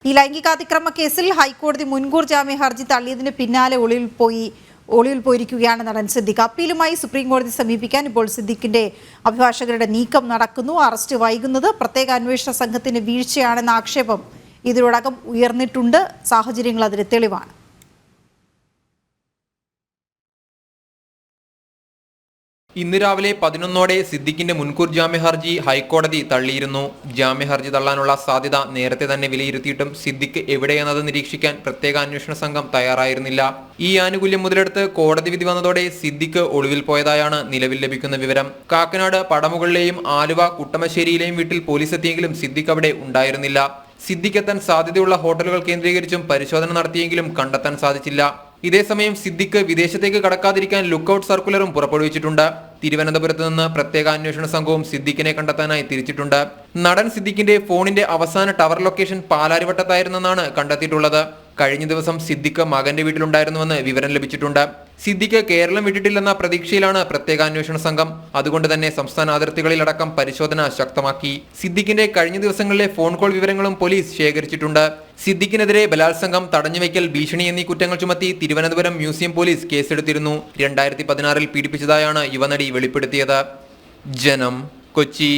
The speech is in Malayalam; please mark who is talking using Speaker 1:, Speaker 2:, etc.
Speaker 1: ഈ ലൈംഗികാതിക്രമ കേസിൽ ഹൈക്കോടതി മുൻകൂർ ജാമ്യ ഹർജി തള്ളിയതിന് പിന്നാലെ ഒളിവിൽ പോയിരിക്കുകയാണ് നടൻ സിദ്ദിഖ്. അപ്പീലുമായി സുപ്രീംകോടതി സമീപിക്കാൻ ഇപ്പോൾ സിദ്ദിഖിന്റെ അഭിഭാഷകരുടെ നീക്കം നടക്കുന്നു. അറസ്റ്റ് വൈകുന്നത് പ്രത്യേക അന്വേഷണ സംഘത്തിന്റെ വീഴ്ചയാണെന്ന ആക്ഷേപം ഇതിനോടകം ഉയർന്നിട്ടുണ്ട്. സാഹചര്യങ്ങൾ അതിന് തെളിവാണ്.
Speaker 2: ഇന്ന് രാവിലെ 11ഓടെ സിദ്ദിഖിന്റെ മുൻകൂർ ജാമ്യ ഹർജി ഹൈക്കോടതി തള്ളിയിരുന്നു. ജാമ്യ ഹർജി തള്ളാനുള്ള സാധ്യത നേരത്തെ തന്നെ വിലയിരുത്തിയിട്ടും സിദ്ദിഖ് എവിടെയെന്നത് നിരീക്ഷിക്കാൻ പ്രത്യേക അന്വേഷണ സംഘം തയ്യാറായിരുന്നില്ല. ഈ ആനുകൂല്യം മുതലെടുത്ത് കോടതി വിധി വന്നതോടെ സിദ്ദിഖ് ഒളിവിൽ പോയതായാണ് നിലവിൽ ലഭിക്കുന്ന വിവരം. കാക്കനാട് പടമുകളിലെയും ആലുവ കുട്ടമശ്ശേരിയിലെയും വീട്ടിൽ പോലീസ് എത്തിയെങ്കിലും സിദ്ദിഖ് അവിടെ ഉണ്ടായിരുന്നില്ല. സിദ്ദിഖ് എത്താൻ സാധ്യതയുള്ള ഹോട്ടലുകൾ കേന്ദ്രീകരിച്ചും പരിശോധന നടത്തിയെങ്കിലും കണ്ടെത്താൻ സാധിച്ചില്ല. ഇതേസമയം സിദ്ദിഖ് വിദേശത്തേക്ക് കടക്കാതിരിക്കാൻ ലുക്കൌട്ട് സർക്കുലറും പുറപ്പെടുവിച്ചിട്ടുണ്ട്. തിരുവനന്തപുരത്ത് നിന്ന് പ്രത്യേക അന്വേഷണ സംഘവും സിദ്ദിഖിനെ കണ്ടെത്താനായി തിരിച്ചിട്ടുണ്ട്. നടൻ സിദ്ദിഖിന്റെ ഫോണിന്റെ അവസാന ടവർ ലൊക്കേഷൻ പാലാരിവട്ടത്തായിരുന്നെന്നാണ് കണ്ടെത്തിയിട്ടുള്ളത്. കഴിഞ്ഞ ദിവസം സിദ്ദിഖ് മകന്റെ വീട്ടിലുണ്ടായിരുന്നുവെന്ന് വിവരം ലഭിച്ചിട്ടുണ്ട്. സിദ്ദിഖ് കേരളം വിട്ടിട്ടില്ലെന്ന പ്രതീക്ഷയിലാണ് പ്രത്യേക അന്വേഷണ സംഘം. അതുകൊണ്ട് തന്നെ സംസ്ഥാന അതിർത്തികളിലടക്കം പരിശോധന ശക്തമാക്കി. സിദ്ദിഖിന്റെ കഴിഞ്ഞ ദിവസങ്ങളിലെ ഫോൺ കോൾ വിവരങ്ങളും പോലീസ് ശേഖരിച്ചിട്ടുണ്ട്. സിദ്ദിഖിനെതിരെ ബലാത്സംഗം, തടഞ്ഞുവയ്ക്കൽ, ഭീഷണി എന്നീ കുറ്റങ്ങൾ ചുമത്തി തിരുവനന്തപുരം മ്യൂസിയം പോലീസ് കേസെടുത്തിരുന്നു. 2016 പീഡിപ്പിച്ചതായാണ് യുവനടി വെളിപ്പെടുത്തിയത്. ജനം, കൊച്ചി.